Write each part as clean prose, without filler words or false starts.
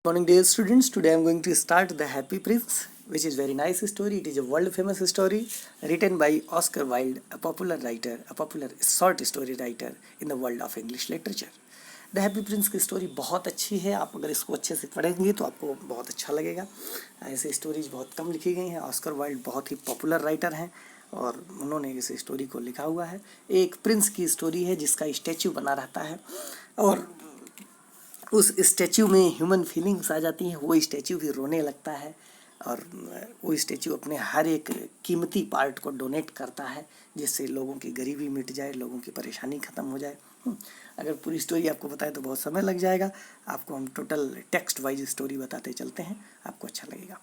Morning, dear students. Today I am going to start The Happy Prince, which is very nice story. It is a world famous story written by Oscar Wilde, a popular writer, a popular short story writer in the world of English literature. The happy Prince की story बहुत अच्छी है. आप अगर इसको अच्छे से पढ़ेंगे तो आपको बहुत अच्छा लगेगा. ऐसे स्टोरीज बहुत कम लिखी गई हैं. ऑस्कर वाइल्ड बहुत ही पॉपुलर राइटर हैं और उन्होंने इस स्टोरी को लिखा हुआ है. एक प्रिंस की स्टोरी है जिसका स्टैचू बना रहता है और उस स्टैचू में ह्यूमन फीलिंग्स आ जाती हैं. वो स्टैचू भी रोने लगता है और वो स्टैचू अपने हर एक कीमती पार्ट को डोनेट करता है जिससे लोगों की गरीबी मिट जाए, लोगों की परेशानी ख़त्म हो जाए. अगर पूरी स्टोरी आपको बताए तो बहुत समय लग जाएगा. आपको हम टोटल टेक्स्ट वाइज स्टोरी बताते चलते हैं, आपको अच्छा लगेगा.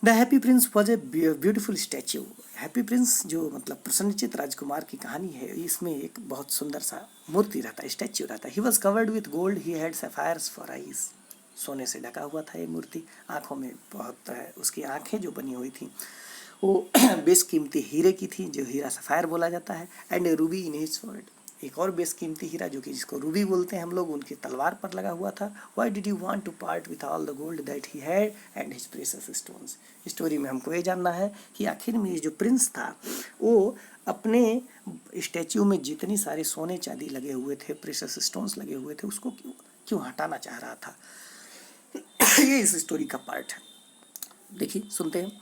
The happy prince was a beautiful statue. Happy Prince जो मतलब प्रसन्नचित राजकुमार की कहानी है, इसमें एक बहुत सुंदर सा मूर्ति रहता है, स्टैच्यू रहता है. He was covered with gold, he had sapphires for eyes. सोने से ढका हुआ था ये मूर्ति. आँखों में बहुत उसकी आँखें जो बनी हुई थी वो बेशकीमती हीरे की थी, जो हीरा सफ़ायर बोला जाता है. And A Ruby in his sword. एक और बेशकीमती हीरा जो कि जिसको रूबी बोलते हैं हम लोग, उनकी तलवार पर लगा हुआ था. Why did you want to part with all the gold that he had and his precious stones. Story में हमको ये जानना है कि आखिर में ये जो प्रिंस था वो अपने स्टैच्यू में जितनी सारे सोने चांदी लगे हुए थे, प्रेशियस स्टोन्स लगे हुए थे, उसको क्यों हटाना चाह रहा था. ये इस स्टोरी का पार्ट है. देखिए, सुनते हैं.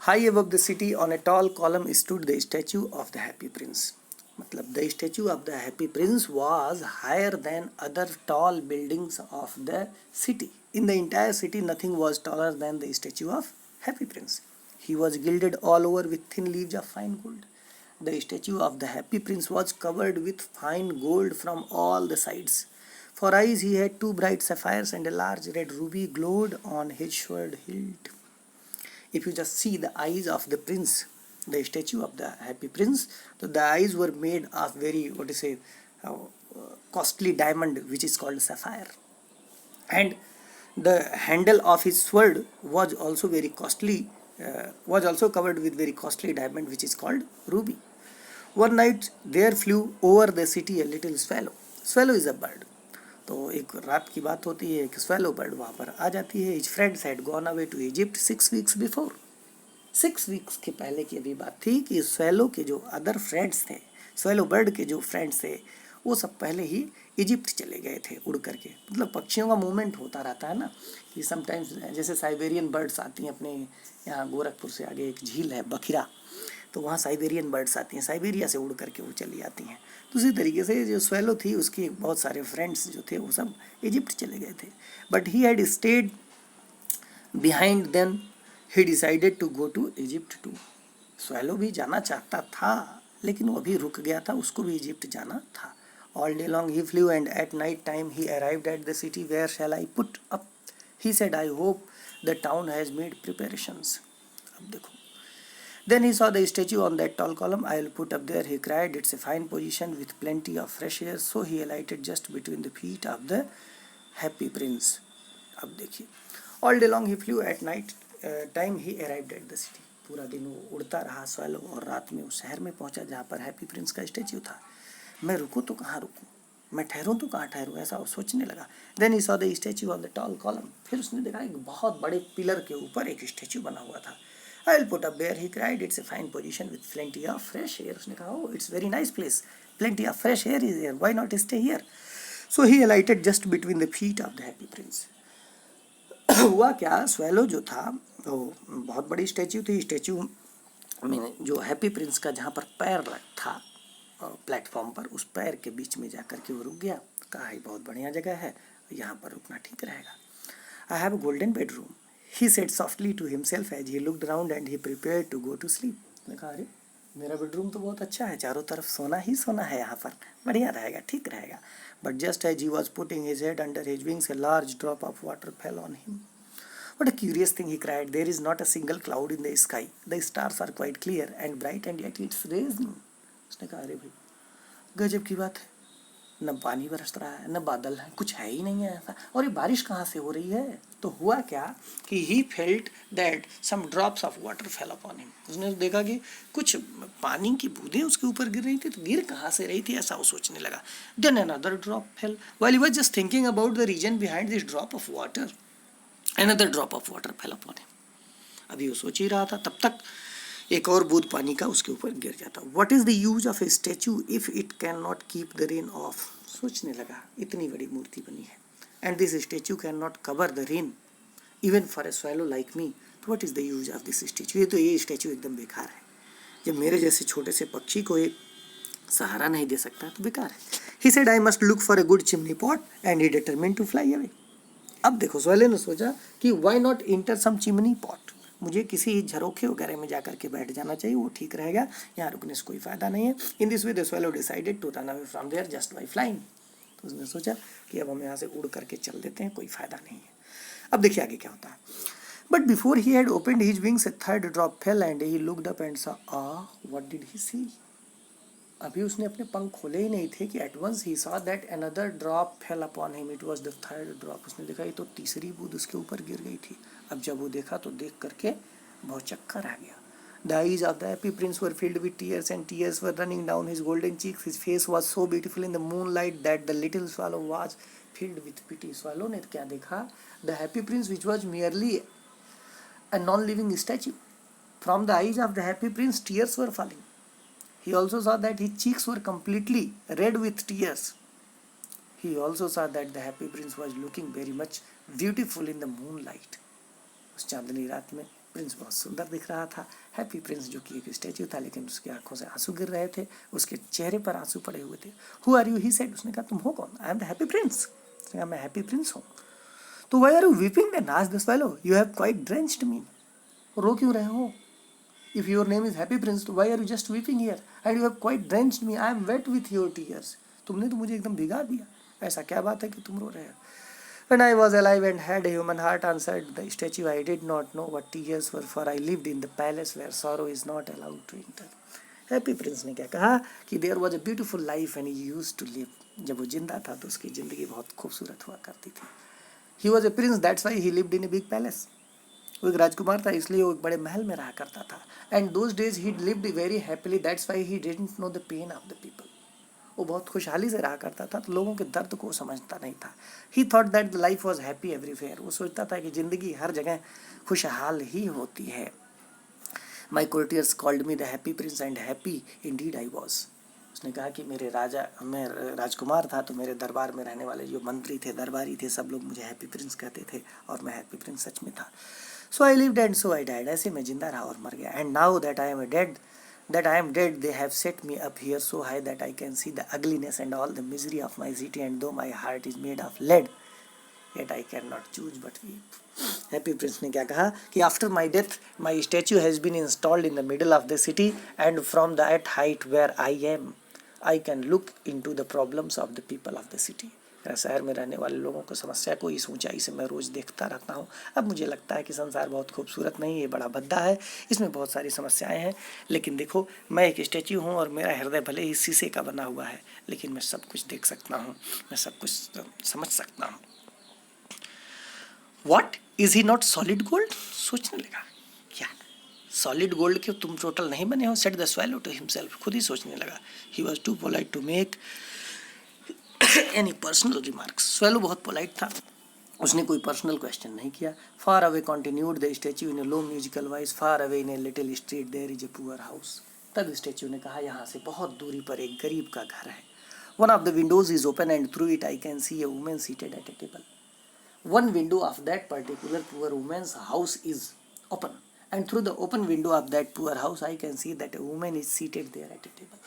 High above the city on a tall column stood the statue of the happy prince. मतलब the statue of the happy prince was higher than other tall buildings of the city. In the entire city nothing was taller than the statue of happy prince. He was gilded all over with thin leaves of fine gold. The statue of the happy prince was covered with fine gold from all the sides. For eyes he had two bright sapphires and a large red ruby glowed on his sword hilt. If you just see the eyes of the prince, the statue of the happy prince, so the eyes were made of very, costly diamond which is called sapphire. And the handle of his sword was also very costly, was also covered with very costly diamond which is called ruby. One night there flew over the city a little swallow. Swallow is a bird. तो एक रात की बात होती है, एक swallow bird वहाँ पर आ जाती है. His friends had gone away to Egypt 6 weeks before. 6 weeks के पहले की अभी बात थी कि swallow के जो अदर फ्रेंड्स थे, swallow bird के जो फ्रेंड्स थे, वो सब पहले ही इजिप्ट चले गए थे उड़ करके. मतलब पक्षियों का मूवमेंट होता रहता है ना, कि समटाइम्स जैसे साइबेरियन बर्ड्स आती हैं अपने यहाँ गोरखपुर से आगे एक झील है बखिरा, तो वहाँ साइबेरियन बर्ड्स आती हैं, साइबेरिया से उड़ करके वो चली आती हैं. तो उसी तरीके से जो स्वेलो थी उसके बहुत सारे फ्रेंड्स जो थे वो सब इजिप्ट चले गए थे. But he had stayed behind then. He decided to go to Egypt too. Swallow भी जाना चाहता था लेकिन वो अभी रुक गया था, उसको भी इजिप्ट जाना था. All day long he flew and at night time he arrived at the city. Where shall I put up? He said, I hope the town has made preparations. अब देखो. Then he saw the statue on that tall column. I will put up there, he cried. It's a fine position with plenty of fresh air. So he alighted just between the feet of the happy prince. अब देखिए. All day long he flew. At night time he arrived at the city. पूरा दिन वो उड़ता रहा swallow और रात में उस शहर में पहुंचा जहाँ पर हैप्पी प्रिंस का स्टैच्यू था. मैं रुकूं तो कहाँ रुकूं, मैं ठहरूं तो कहाँ ठहरूं, ऐसा वो सोचने लगा. Then he saw the statue on the tall column. फिर उसने देखा एक बहुत बड़े पिलर के ऊपर एक स्टैच्यू बना हुआ था. I will put up there, he cried. It's a fine position with plenty of fresh air. उसने कहा, oh it's very nice place, plenty of fresh air is here, why not stay here. So he alighted just between the feet of the happy Prince. हुआ क्या, swallow जो था वो बहुत बड़ी statue थी. स्टैच्यू में जो हैप्पी प्रिंस का जहाँ पर पैर था प्लेटफॉर्म पर, उस पैर के बीच में जाकर के वो रुक गया. कहा ये बहुत बढ़िया जगह है, यहाँ पर रुकना ठीक रहेगा. I have a golden bedroom, he said softly to himself as he looked around and he prepared to go to sleep. मैंने कहा, अरे मेरा बेडरूम तो बहुत अच्छा है, चारों तरफ सोना ही सोना है, यहाँ पर बढ़िया रहेगा, ठीक रहेगा. But just as he was putting his head under his wings a large drop of water fell on him. What a curious thing, he cried. There is not a single cloud in the sky. The stars are quite clear and bright and yet it's raining. उसने कहा, अरे भाई गजब की बात है, न पानी बरस रहा है, न बादल है, कुछ है ही नहीं है ऐसा, और ये बारिश कहाँ से हो रही है. तो हुआ क्या कि he felt that some drops of water fell upon him. उसने देखा कि कुछ पानी की बूंदें उसके ऊपर गिर रही थी. तो गिर कहाँ से रही थी ऐसा वो सोचने लगा. Then another drop fell. While he was just thinking about the reason behind this drop of water, Another drop of water fell upon him. अभी वो सोच ही रहा था, तब तक एक और बूंद पानी का उसके ऊपर गिर जाता. What is the use of a statue if it cannot keep the rain off? सोचने लगा, इतनी बड़ी मूर्ति बनी है, and this statue cannot cover the rain even for a swallow like me. What is the use of this statue? ये statue एकदम बेकार है. जब मेरे जैसे छोटे से पक्षी को एक सहारा नहीं दे सकता तो बेकार है. He said I must look for a good chimney pot and he determined to fly away. अब देखो, स्वैले ने सोचा कि why not enter some chimney pot? मुझे किसी झरोखे वगैरह में जाकर के बैठ जाना चाहिए, वो ठीक रहेगा, यहाँ रुकने से कोई फायदा नहीं है. In this way the swallow decided to run away from there just by flying. तो उसने सोचा कि अब हम यहाँ से उड़ करके चल देते हैं, कोई फायदा नहीं है. अब देखिए आगे क्या होता है. But before he had opened his wings a third drop fell and he looked up and saw what did he see. अभी उसने अपने पंख खोले ही नहीं थे कि at once he saw that another drop fell upon him. It was the third drop. उसने देखा ये तो तीसरी बूंद उसके ऊपर गिर गई थी. अब जब वो देखा तो देख करके बहुत चक्कर आ गया. The eyes of the happy prince were filled with tears and tears were running down his golden cheeks. His face was so beautiful in the moonlight that the little swallow was filled with pity. Swallow ने क्या देखा? The happy prince which was merely a non-living statue. From the eyes of the happy prince tears were falling. He also saw that his cheeks were completely red with tears. He also saw that the happy prince was looking very much beautiful in the moonlight. उस चांदनी रात में Prince बहुत सुंदर दिख रहा था. Happy Prince जो कि एक स्टैच्यू था, लेकिन उसकी आंखों से आंसू गिर रहे थे, उसके चेहरे पर आंसू पड़े हुए थे. Who are you, he said. उसने कहा तुम हो कौन? I am the happy prince. उसने कहा मैं हैप्पी प्रिंस हूँ. तो why are you weeping then asked the swallow. You have quite drenched me. रो क्यों रहे हो? If your name is Happy Prince, तो why are you just weeping here? And you have quite drenched me. I am wet with your tears. तुमने तो मुझे एकदम भिगा दिया. ऐसा क्या बात है कि तुम रो रहे हो? When I was alive and had a human heart, answered the statue, I did not know what tears were, for I lived in the palace where sorrow is not allowed to enter. Happy Prince ने क्या कहा कि there was a beautiful life and he used to live. जब वो जिंदा था तो उसकी जिंदगी बहुत खूबसूरत हुआ करती थी. He was a Prince, that's why he lived in a big palace. वो एक राजकुमार था, इसलिए वो एक बड़े महल में रहा करता था. And those days he lived very happily, that's why he didn't know the pain of the people. वो बहुत खुशहाली से रहा करता था, तो लोगों के दर्द को समझता नहीं था. ही thought that the life was happy everywhere. वो सोचता था कि जिंदगी हर जगह खुशहाल ही होती है. My courtiers called me the happy prince and happy indeed I was. उसने कहा कि मेरे राजा, मैं राजकुमार था, तो मेरे दरबार में रहने वाले जो मंत्री थे, दरबारी थे, सब लोग मुझे हैप्पी प्रिंस कहते थे, और मैं हैप्पी प्रिंस सच में था. So I lived and so I died. ऐसे मैं जिंदा रहा और मर गया. And now that I am dead, they have set me up here so high that I can see the ugliness and all the misery of my city, and though my heart is made of lead, yet I cannot choose but weep. Happy Prince ने क्या कहा कि after my death my statue has been installed in the middle of the city, and from that height where I am I can look into the problems of the people of the city. शहर में रहने वाले लोगों को समस्या को इस ऊंचाई से मैं रोज़ देखता रहता हूँ. अब मुझे लगता है कि संसार बहुत खूबसूरत नहीं, ये बड़ा भद्दा है, इसमें बहुत सारी समस्याएं हैं, लेकिन देखो मैं एक स्टैच्यू हूँ और मेरा हृदय भले ही शीशे का बना हुआ है, लेकिन मैं सब कुछ देख सकता हूँ, मैं सब कुछ समझ सकता हूँ. What is he not solid gold. सोचने लगा क्या सॉलिड गोल्ड के तुम टोटल नहीं बने हो. Said the swallow to himself. खुद ही सोचने लगा. He was too polite to make any personal remarks. Swallow बहुत पोलाइट था, उसने कोई पर्सनल क्वेश्चन नहीं किया. Far away continued the statue in a low musical voice. Far away in a little street there is a poor house. तब statue ने कहा यहाँ से बहुत दूरी पर एक गरीब का घर है. One of the Windows is open and through it I can see A women seated at A table. One window of that particular poor woman's house is open, and through the open window of that poor house I can see that a woman is seated there at a table.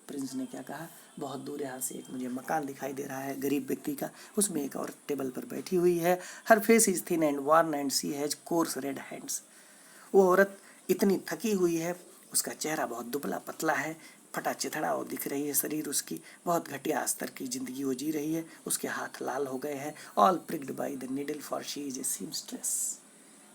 Prince ने क्या कहा, बहुत दूर यहाँ से एक मुझे मकान दिखाई दे रहा है गरीब व्यक्ति का, उसमें एक औरत टेबल पर बैठी हुई है. Her face is thin and worn and she has coarse red hands. वो औरत इतनी थकी हुई है, उसका चेहरा बहुत दुबला पतला है, फटा चिथड़ा वो दिख रही है शरीर उसकी, बहुत घटिया स्तर की जिंदगी वो जी रही है. उसके हाथ लाल हो गए हैं. All pricked by the needle for she is a seamstress.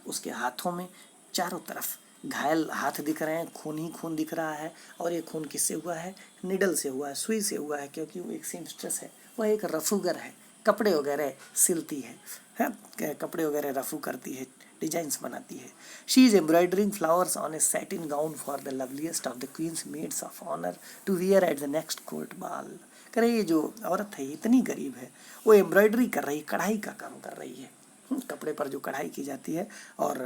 उसके हाथों में चारों तरफ घायल हाथ दिख रहे हैं, खून ही खून दिख रहा है. और ये खून किससे हुआ है? निडल से हुआ है, सुई से हुआ है, क्योंकि वो एक सीमस्ट्रेस है. वह एक रफूगर है, कपड़े वगैरह सिलती है, कपड़े वगैरह रफू करती है, डिजाइन्स बनाती है. She is embroidering flowers on a satin gown for the loveliest of the queen's maids of honour to wear at the next court ball. करे ये जो औरत है इतनी गरीब है, वो एम्ब्रॉयडरी कर रही, कढ़ाई का काम कर रही है कपड़े पर जो कढ़ाई की जाती है। और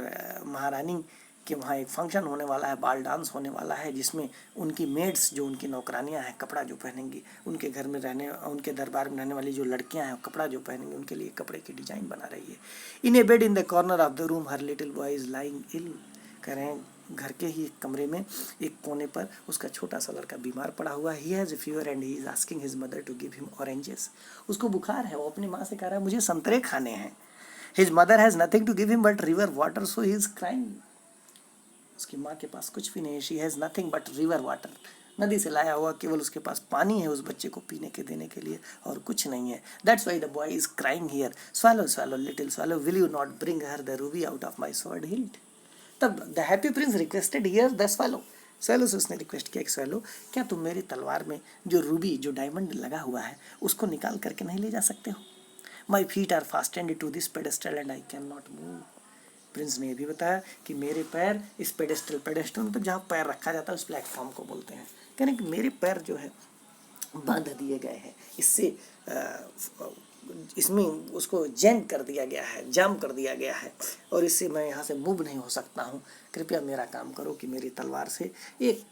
महारानी के वहाँ एक फंक्शन होने वाला है, बाल डांस होने वाला है, जिसमें उनकी मेड्स जो उनकी नौकरानियाँ हैं कपड़ा जो पहनेंगी, उनके घर में रहने, उनके दरबार में रहने वाली जो लड़कियाँ हैं कपड़ा जो पहनेंगी, उनके लिए कपड़े की डिजाइन बना रही है। In a bed in the corner of the room her little boy is lying ill. कह रहे हैं घर के ही एक कमरे में एक कोने पर उसका छोटा सा लड़का बीमार पड़ा हुआ है। He has a fever and he is asking his mother to give him oranges. उसको बुखार है, वो अपनी माँ से कह रहा है मुझे संतरे खाने हैं। His mother has nothing to give him but river water, so he is crying. उसकी माँ के पास कुछ भी नहीं है। She has nothing but river water, नदी से लाया हुआ केवल उसके पास पानी है उस बच्चे को पीने के देने के लिए, और कुछ नहीं है। That's why the boy is crying here, swallow swallow little swallow, will you not bring her the ruby out of my sword hilt. तब the happy prince requested here the swallow, swallow से उसने request किया, swallow क्या तुम मेरी तलवार में जो रूबी, जो डायमंड लगा हुआ है, उसको निकाल करके नहीं ले जा सकते हो? My feet are fastened to this pedestal and I can not move. Prince ने भी बताया कि मेरे पैर इस पेडेस्टल, पेडेस्टल मतलब जहाँ पैर रखा जाता है उस प्लेटफॉर्म को बोलते हैं, कहने कि मेरे पैर जो है बांध दिए गए हैं, इससे इसमें उसको जैम कर दिया गया है, जाम कर दिया गया है, और इससे मैं यहाँ से मूव नहीं हो सकता हूँ। कृपया मेरा काम करो कि मेरी तलवार से एक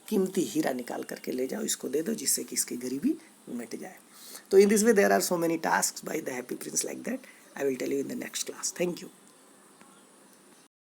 कीमती हीरा निकाल करके ले जाओ, इसको दे दो, जिससे कि इसकी गरीबी मिट जाए। तो in this way there are so many tasks by the happy prince like that. I will tell you in the next class. Thank you.